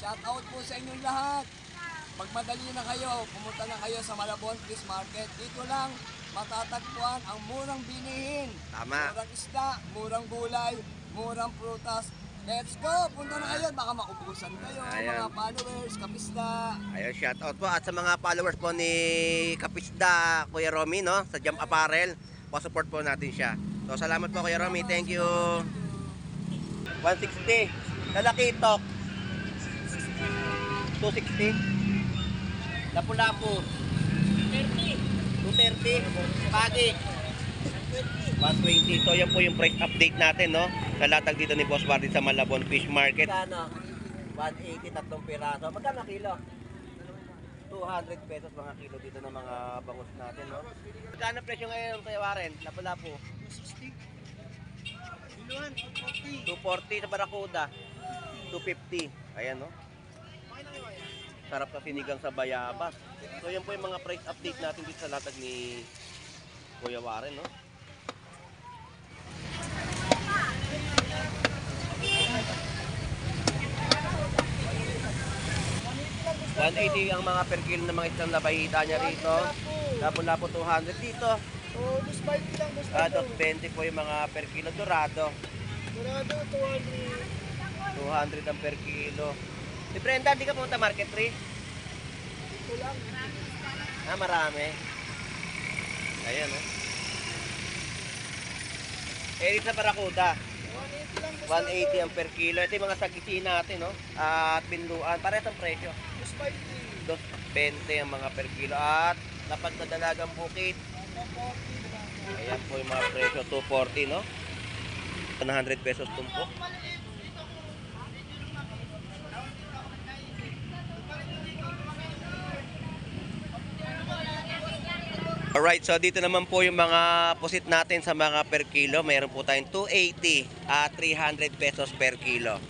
Shout out po sa inyong lahat. Magmadali na kayo, pumunta na kayo sa Malabon Fish Market. Dito lang matatagpuan ang murang bilihin. Tama. Murang isda, murang gulay, murang prutas. Let's go! Punta na kayo, baka maubusan kayo, Ayan. mga followers, kapisda. Ayun, shout out po at sa mga followers po ni Kapisda Kuya Romy, no, sa Jump Apparel, po-support po natin siya. So salamat po Kuya Romy, thank you. 160 Lalakitok 260 Lapu-lapu 230 Pagi 120. So yan po yung price update natin, no, sa latag dito ni Boss Bardi sa Malabon Fish Market. Magkano? 180 tatlong piraso. Magkano kilo? 200 pesos mga kilo dito ng mga bangus natin, no? Magkano presyo ngayon Kuya Warren? Lapu-lapu 260. 240 sa Barracuda 250. Ayan, no? Sarap sa sinigang sa bayabas. So yan po yung mga price update natin dito sa latag ni Kuya Warren, no? $180 ang mga per kilo ng mga isang napahita niya rito. Lapu-lapu 200 dito. Oh, just 5 lang, just 220 po yung mga per kilo. Dorado Dorado, 200. 200 ang per kilo. Si Brenda, di ka pumunta Market 3? Ito lang. Ah, marami. Ayan, oh. Erit sa Barracuda 180 lang, 180 ang per kilo. Ito yung mga sagisi natin, no? At pinluan. Parehas ang presyo. just 50. 220 ang mga per kilo. At lapad na dalagang bukid. Ayan po yung mga presyo. 240, no? 100 pesos tumpok. Alright, so dito naman po yung mga pusit natin sa mga per kilo. Mayroon po tayong 280 at 300 pesos per kilo.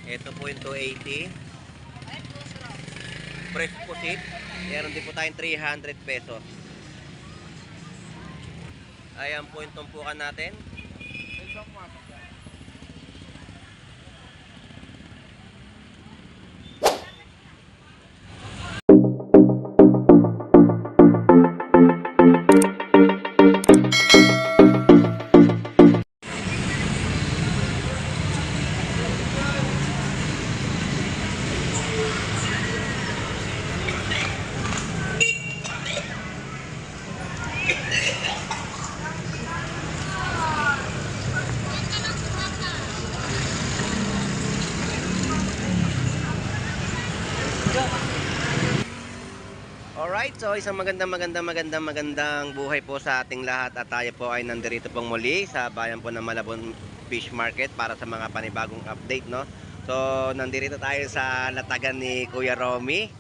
Ito po yung 280. Fresh pusit. Mayroon din po tayong 300 pesos. Ayan po yung tumpukan natin. Alright, so isang magandang buhay po sa ating lahat at tayo po ay nandirito pong muli sa bayan po ng Malabon Fish Market para sa mga panibagong update, no? So nandirito tayo sa latagan ni Kuya Romy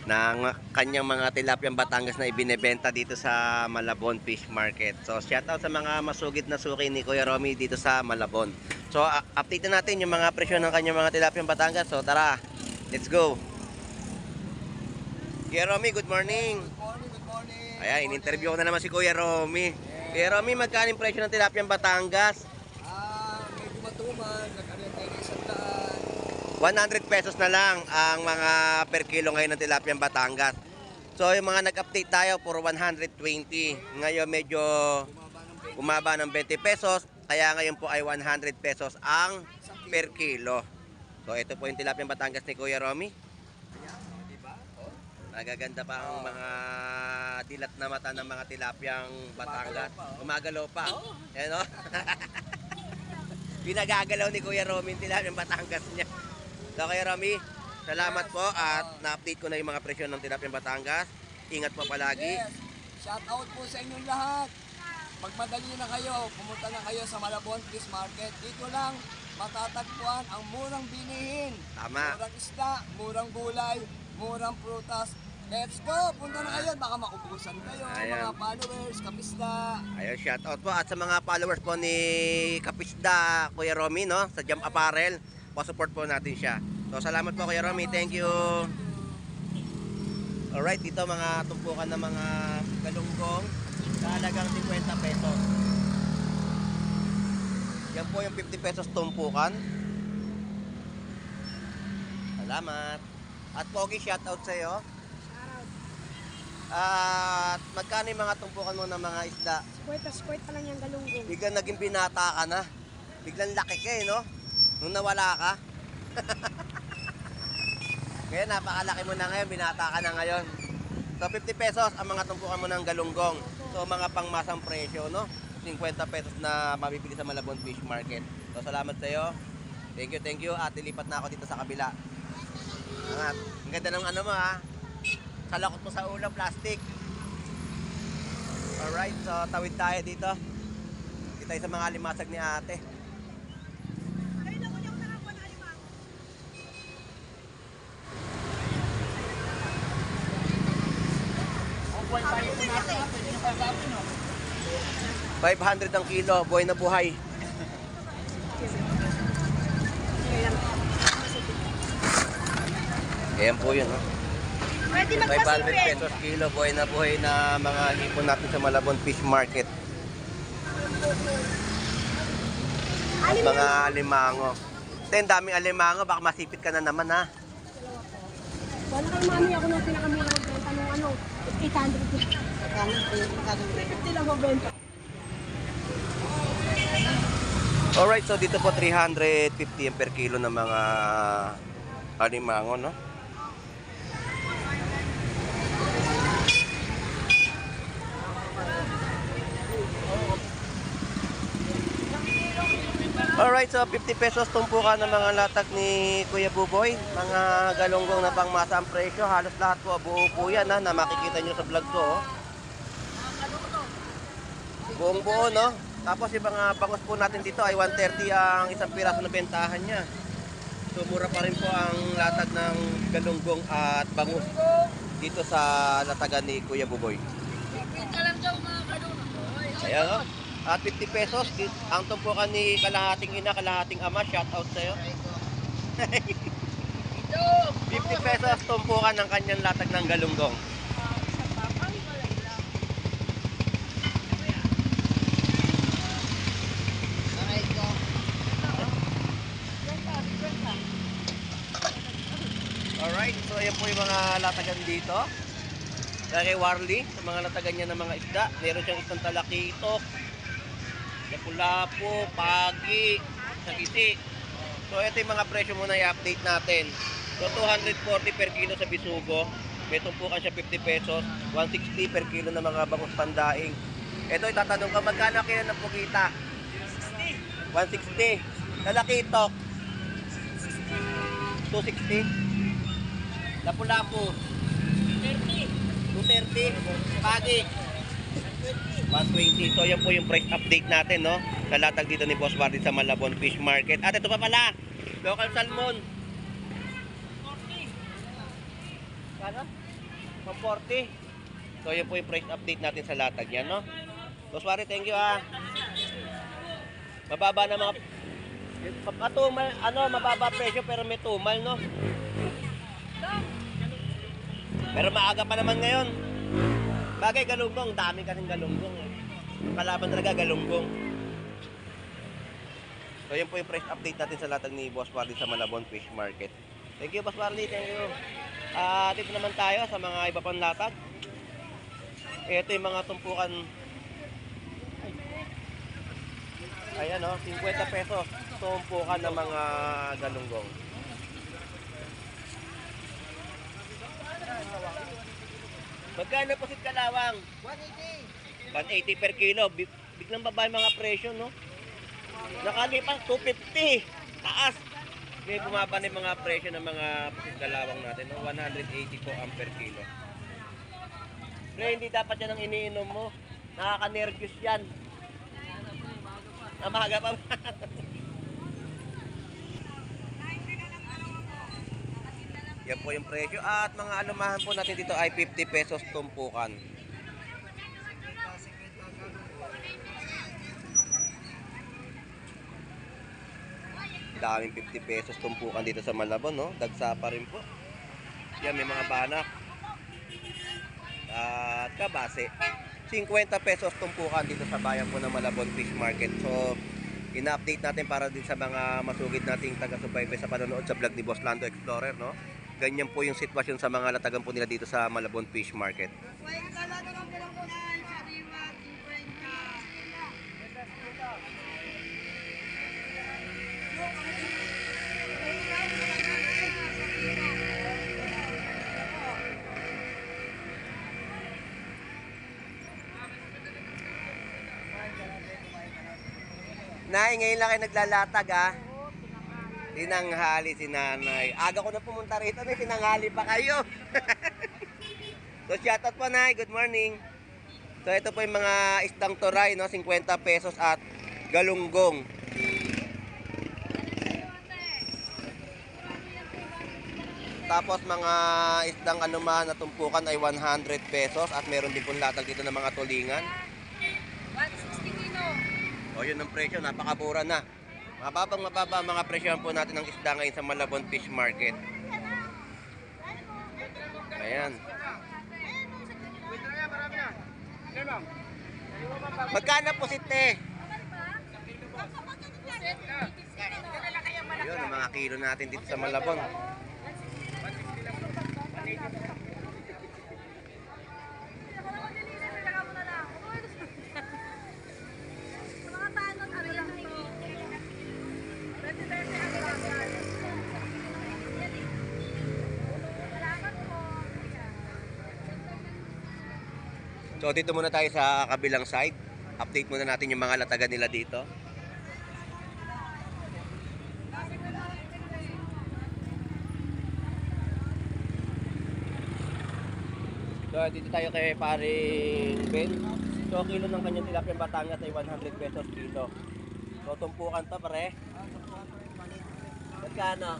ng kanyang mga tilapyang Batangas na ibinebenta dito sa Malabon Fish Market. So shoutout sa mga masugid na suki ni Kuya Romy dito sa Malabon. So update natin yung mga presyo ng kanyang mga tilapyang Batangas. So tara, let's go! Kuya Romy, good morning. Good morning, good morning. Ayan, in-interview ko na naman si Kuya Romy. Kuya Romy, magkano yung presyo ng tilapyang Batangas? Medyo matuman, nag-ariyan tayo ng 100. 100 pesos na lang ang mga per kilo ngayon ng tilapyang Batangas. So yung mga nag-update tayo, puro 120. Ngayon medyo umaba ng 20 pesos. Kaya ngayon po ay 100 pesos ang per kilo. So ito po yung tilapyang Batangas ni Kuya Romy. Nagaganda pa ang mga dilat na mata ng mga tilapyang Batangas. Gumagalaw pa. Ayan, no? Pinagagalaw ni Kuya Romy yung tilapyang Batangas niya. So Kuya Romy, salamat po at na-update ko na yung mga presyo ng tilapyang Batangas. Ingat po palagi. Yes. Shout out po sa inyong lahat. Magmadali na kayo, pumunta na kayo sa Malabon Fish Market. Dito lang matatagpuan ang murang bilihin. Tama. Murang isda, murang gulay, murang prutas. Let's go! Punta na kayo, baka maubusan kayo, Ayan. mga followers, kapisda. Ayun, shout out po at sa mga followers po ni Kapisda Kuya Romy, no, sa Jump Apparel, po-support po natin siya. So salamat po Kuya Romy, thank you. Alright, dito mga tumpukan ng mga galunggong sa halagang 50 pesos. Yan po yung 50 pesos tumpukan. Salamat. At Pogi, shoutout sa'yo. Shoutout. At magkano yung mga tumpukan mo ng mga isda? Squirt pa lang yung galunggong. Biglang naging binata ka na. Biglang laki ka eh, no? Nung nawala ka. Kaya napakalaki mo na ngayon, binata ka na ngayon. So 50 pesos ang mga tumpukan mo ng galunggong. So mga pangmasang presyo, no? 50 pesos na mabibili sa Malabon Fish Market. So salamat sa iyo. Thank you. At lilipat na ako dito sa kabila. Angat. Ang ganda ng ano mo ha. Kalakot mo sa ulo, plastic. Alright, so tawid tayo dito. Dito tayo sa mga limasag ni ate. $500 ang kilo, buhay na buhay. Ayan po yun, no? Pwede 500 pesos kilo, buhay na mga hipon natin sa Malabon Fish Market. At mga alimango. Ten, daming alimango, baka masipit ka na naman ha. Wala kay mami ako nung pinakamira magbenta nung ano, 800. 50 lang magbenta. Alright, so dito po 350 per kilo ng mga alimango, no? Alright, so 50 pesos tumpukan ng mga latag ni Kuya Buboy. Mga galunggong na pangmasa ang presyo. Halos lahat po, buo po yan ha, na makikita nyo sa vlog ko. Oh. Buong buo, no? Tapos yung mga bangus po natin dito ay 130 ang isang piraso na bentahan niya. So mura pa rin po ang latag ng galunggong at bangus dito sa latagan ni Kuya Buboy. Ayan, no? At 50 pesos, ang tumpukan ni kalahating ina, kalahating ama, shout out sa'yo. 50 pesos tumpukan ng kanyang latag ng galunggong. Alright, so ayan po yung mga latagan dito. Kay Warley, sa mga latagan niya ng mga isda. Meron siyang isang talakitok, lapu-lapu, pagi, sagisi. So ito yung mga presyo muna i-update natin. So 240 per kilo sa bisugo. May tumpukan siya 50 pesos. 160 per kilo ng mga bangus pandaing. Ito itatanong ka, magkano kilo ng pugita? 160. Talakitok 260. Lapu-lapu 230. Pagi 120. So yan po yung price update natin, no? Nalatag dito ni Boss Martin sa Malabon Fish Market. At ito pa pala, local salmon 40. Kano? 140. So yan po yung price update natin sa latag yan, no? Boss Martin, thank you ha. Mababa na mga matumal, mababa presyo pero may tumal, no? Pero maaga pa naman ngayon. Bagay galunggong, dami kasing galunggong. Kalaban talaga galunggong. So yun po yung price update natin sa latag ni Boss Marley sa Malabon Fish Market. Thank you Boss Marley, thank you. Dito naman tayo sa mga iba pang latag. Ito yung mga tumpukan. Ayan o, 50 pesos tumpukan ng mga galunggong. Magkano po si kalawang? 180. 180 per kilo. Biglang babae mga presyo, no? Nakalipas 250. Taas. May bumaba na yung mga presyo ng mga pusit kalawang natin, no? 180 po ang per kilo. Pero hindi dapat yan ang iniinom mo. Nakaka-nervous yan. Namaga pa. Yan po yung presyo. At mga alumahan po natin dito ay 50 pesos tumpukan. Daming 50 pesos tumpukan dito sa Malabon, no? Dagsa pa rin po. Yan, may mga banak. At kabase. 50 pesos tumpukan dito sa bayan po ng Malabon Fish Market. So, ina-update natin para din sa mga masugid nating taga-subaybay sa panonood sa vlog ni Boss Lando Explorer, no? Ganyan po yung sitwasyon sa mga latagan po nila dito sa Malabon Fish Market. Nay, ngayon lang kayo naglalatag, ha? Tinanghali si nanay. Aga ko na pumunta rito, may tinanghali pa kayo. So, shoutout po, Nay. Good morning. So, ito po yung mga isdang toray, no? 50 pesos at galunggong. Tapos, mga isdang anuman na tumpukan ay 100 pesos at meron din pong latag dito ng mga tulingan. 160 kilo. O, yun ang presyo. Napakabura na. Mababa mga presyohan po natin ng isda ngayon sa Malabon Fish Market. Ayan. Magkano po site? Ayun, ang mga kilo natin dito sa Malabon. So dito muna tayo sa kabilang side. Update muna natin yung mga latagan nila dito. So dito tayo kay paring Ben. So kilo ng kanyang tilapia Batangas ay 100 pesos kilo. So tumpukan to pare. Magkano?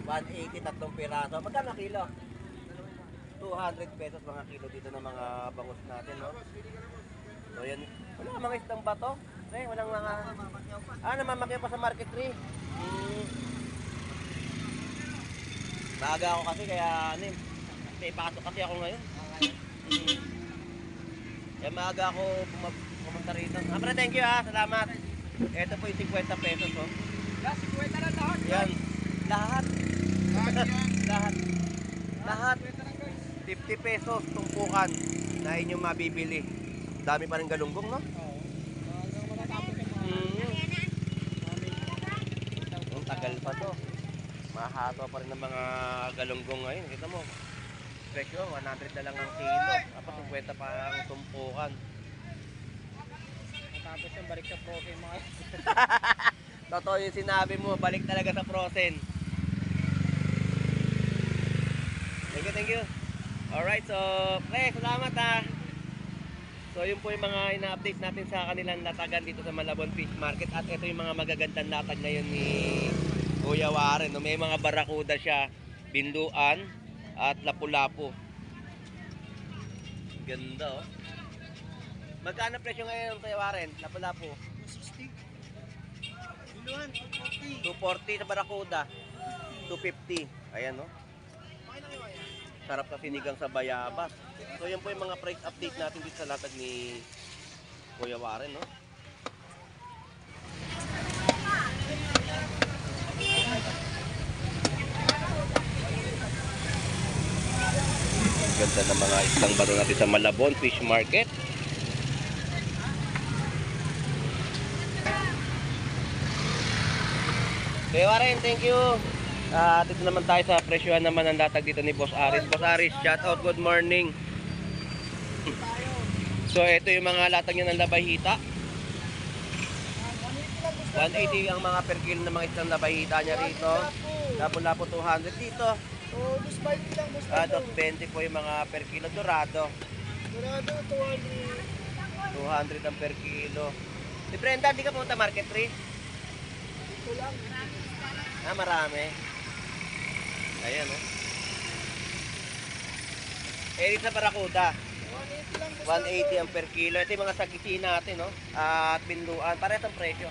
180 tatlong piraso. Magkano kilo? 200 pesos mga kilo dito ng mga bangus natin, no? So yan, wala mga isdang bato. Walang mga namamakyaw pa sa market tree. Maaga ako kasi kaya may pasok kasi ako ngayon. Kaya maaga ako pumunta rito. Pre, thank you ha, salamat. Ito po yung 50 pesos, oh. 50 na lahat. Yan, lahat. Lahat. 50 pesos tumpukan na inyong mabibili. Dami pa rin galunggong, no? Ang tagal pa to. Mahato pa rin ng mga galunggong ngayon. Kita mo, presyo 100 na lang ang kilo. Tapos 50 pa ang tumpukan. Tapos yung balik sa profe mga Totoo yung sinabi mo, balik talaga sa frozen. Thank you. Alright, so, salamat ha. So, yun po yung mga ina-update natin sa kanilang latagan dito sa Malabon Fish Market. At ito yung mga magagandang latag ngayon ni Kuya Warren. No? May mga barakuda siya, binduan, at lapu-lapu. Ganda, oh. Magkano presyo ngayon, Kuya Warren? Lapu-lapu? 260. Biluhan, 240. 240 sa barakuda. 250. Ayan, no? Sarap sa sinigang sa bayabas. So yan po yung mga price update natin dito sa latag ni Kuya Warren, no? Ganda ng mga islang baro natin sa Malabon Fish Market. Kuya Warren, thank you. Dito naman tayo sa presyohan naman ng latag dito ni Boss Aris. Boss Aris, shout out, good morning. So ito yung mga latag niya ng labahita. 180 ang mga per kilo ng mga isang labahita niya rito. Lapu-lapu 200 dito. Oh, 220 lang, 220 po yung mga per kilo. Dorado. Dorado, 200. 200 ang per kilo. Si Brenda, di ka pumunta market tree? Ito lang. Marami. Ayan, oh. Dito sa barakuda. 180 lang, 180 ang per kilo. Ito yung mga sagisi natin, no? At binduan. Parehas ang presyo.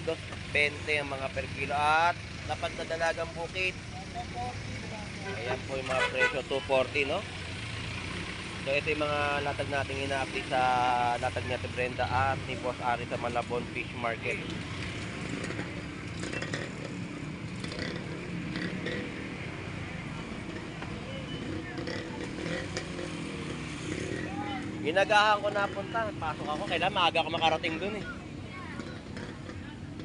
250. 220 ang mga per kilo. At lapad na dalagang bukid. Ayan po yung mga presyo. 240, no? So ito yung mga latag nating ina-update sa latag ni Ate Brenda at ni Boss Ari sa Malabon Fish Market. Ginagahan ko na punta. Pasok ako. Kailangan maaga ako makarating dun eh.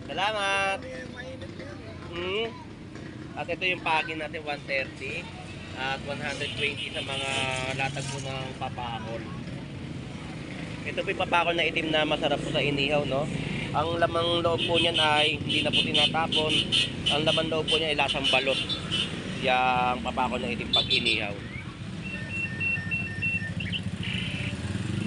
Salamat! At ito yung pagin natin, 130 at 120 sa mga latag po ng papakol. Ito po yung papakol na itim na masarap po sa inihaw, no? Ang lamang loob po niyan ay hindi na po tinatapon. Ang laman loob po niya ay lasang balot. Yung papakol na itim pag inihaw.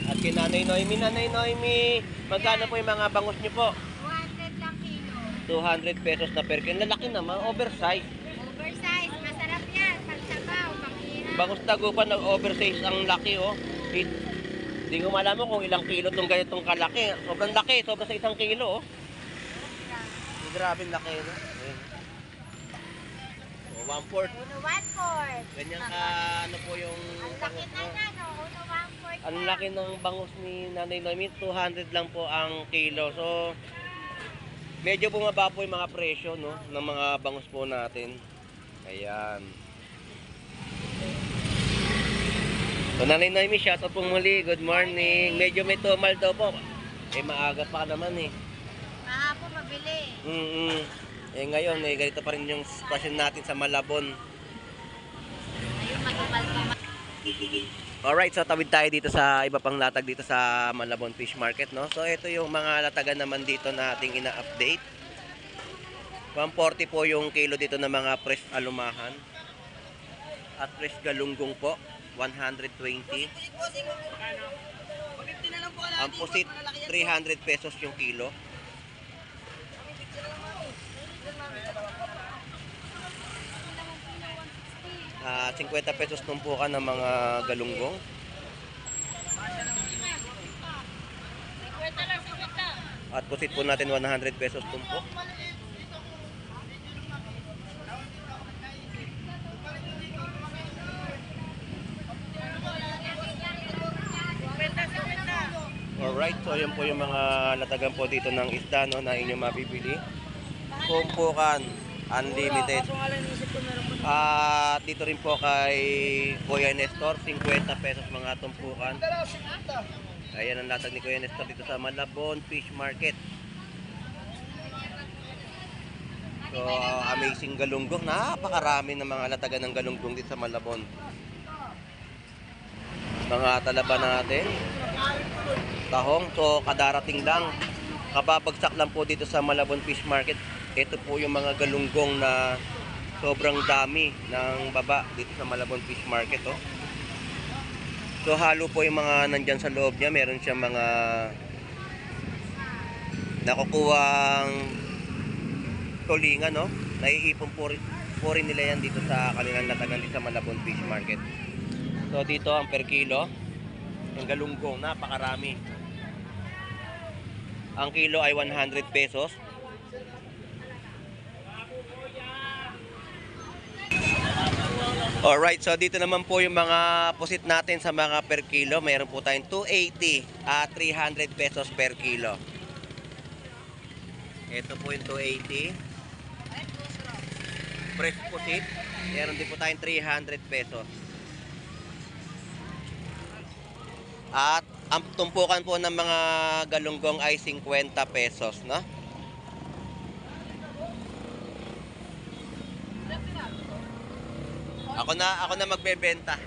At kay Nanay Noemi, magkano po yung mga bangus niyo po? 200 lang kilo. 200 pesos na per kilo. Lalaki naman, oversize. Oversize, masarap yan. Pagsabaw, panghiram. Bangus tagupan ng oversize ang laki, oh. Hindi ko malaman kung ilang kilo itong ganitong kalaki. Sobrang laki, sobrang sa 1 kilo, oh. Grabe laki, no? Ayan. So, 1/4. Uno 1/4. Ganyan ka, ano po yung Ang laki bangus na mo. yan, no? Uno 1/4. Ang laki ng bangus ni Nanay Noemi, 200 lang po ang kilo. So, medyo bumaba po yung mga presyo, no, ng mga bangus po natin. Ayan. So, Nanay Noemi, shoutout po muli. Good morning. Medyo may tumal daw po. Eh, maaga pa naman eh. Mahapon, mabili. Eh, ngayon, eh, ganito pa rin yung sitwasyon natin sa Malabon. Ayun, matumal pa. Alright, so tawid tayo dito sa iba pang latag dito sa Malabon Fish Market, no? So ito yung mga latagan naman dito na ating ina-update. 140 po yung kilo dito ng mga fresh alumahan. At fresh galunggong po, 120. Ang pusit, 300 pesos yung kilo. At 50 pesos tumpukan ng mga galunggong. At pusit po natin 100 pesos tumpok. Alright, so yun po yung mga latagan po dito ng isda, no, na inyong mabibili. Tumpukan, unlimited. At dito rin po kay Kuya Nestor, 50 pesos mga tumpukan. Ayan ang latag ni Kuya Nestor dito sa Malabon Fish Market. So, amazing galunggong. Napakarami ng mga latagan ng galunggong dito sa Malabon. Mga talaba natin. Tahong. So, kadarating lang. Kababagsak lang po dito sa Malabon Fish Market. Ito po yung mga galunggong na sobrang dami ng baba dito sa Malabon Fish Market, oh. So halo po yung mga nandyan sa loob niya. Meron siyang mga nakukuhang tulingan, no? Naiipon po rin nila yan dito sa kanilang latagan dito sa Malabon Fish Market. So dito ang per kilo yung galunggong, napakarami. Ang kilo ay 100 pesos. Alright, so dito naman po yung mga pusit natin sa mga per kilo. Mayroon po tayong 280 at 300 pesos per kilo. Ito po yung 280. Fresh pusit. Meron din po tayong 300 pesos. At ang tumpukan po ng mga galunggong ay 50 pesos, no? Ako na magbebenta.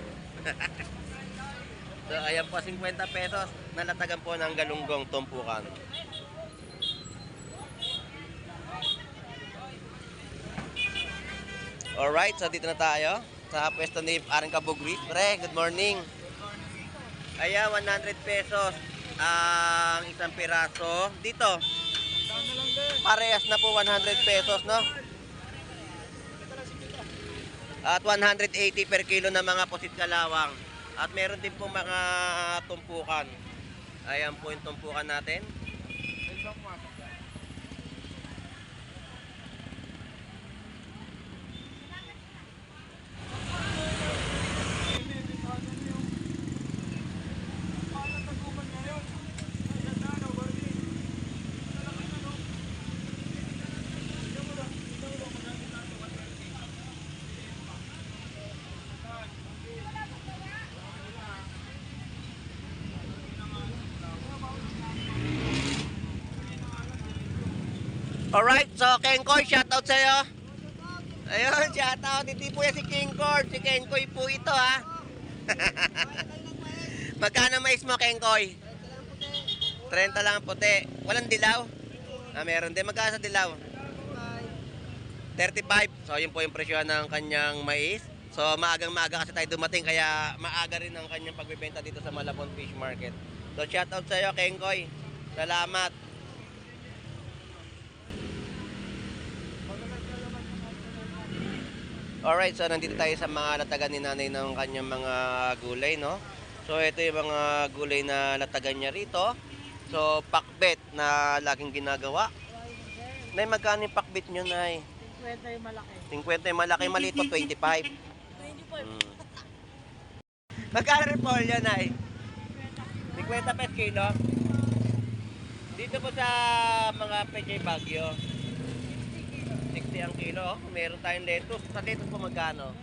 So ayan po, 50 pesos nalatagan po ng galunggong tumpukan. Alright, so dito na tayo sa pwesto ni Aring Kabugri. Pre, good morning. Ayan, 100 pesos ang isang piraso. Dito, parehas na po 100 pesos, no? At 180 per kilo na mga pusit kalawang. At meron din po mga tumpukan. Ayan po yung tumpukan natin. Alright, so Kengkoy, shoutout sa'yo. Ayun, shoutout. Hindi po yan si Kengkoy. Si Kengkoy po ito, ha. Magkano mais mo, Kengkoy? 30 lang ang puti. Walang dilaw? Ah, meron din. Magkano sa dilaw? 35. So, yun po yung presyo ng kanyang mais. So, maagang-maaga kasi tayo dumating, kaya maaga rin ang kanyang pagbebenta dito sa Malabon Fish Market. So, shoutout sa'yo, Kengkoy. Salamat. Alright, so nandito tayo sa mga latagan ni nanay ng kanyang mga gulay, no? So, ito yung mga gulay na latagan niya rito. So, pakbet na laging ginagawa. Nay, magkano yung pakbet nyo, Nay? 50 yung malaki. 50 yung malaki, malito, 25. 25. Magkano rin po yan, Nay? 50 pesos kilo. Dito po sa mga Pechay Baguio, 60 ang kilo. Oh. Meron tayong lettuce. Sa lettuce po magkano?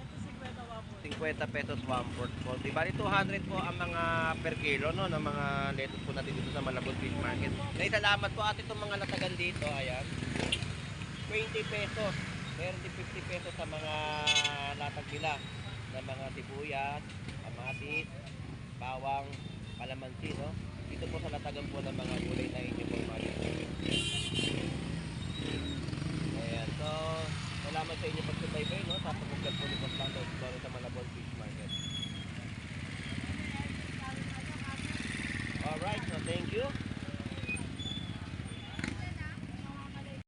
50 pesos 1/4 po. Di bali 200 po ang mga per kilo, no, ng mga lettuce po natin dito sa Malabon Fish Market. Nay, salamat po at itong mga latagan dito, ayan. 20 pesos. Meron din 50 pesos sa mga latag nila ng mga sibuyas, kamatis, bawang, kalamansi, no? Dito po sa latagan po ng mga gulay na inyo po,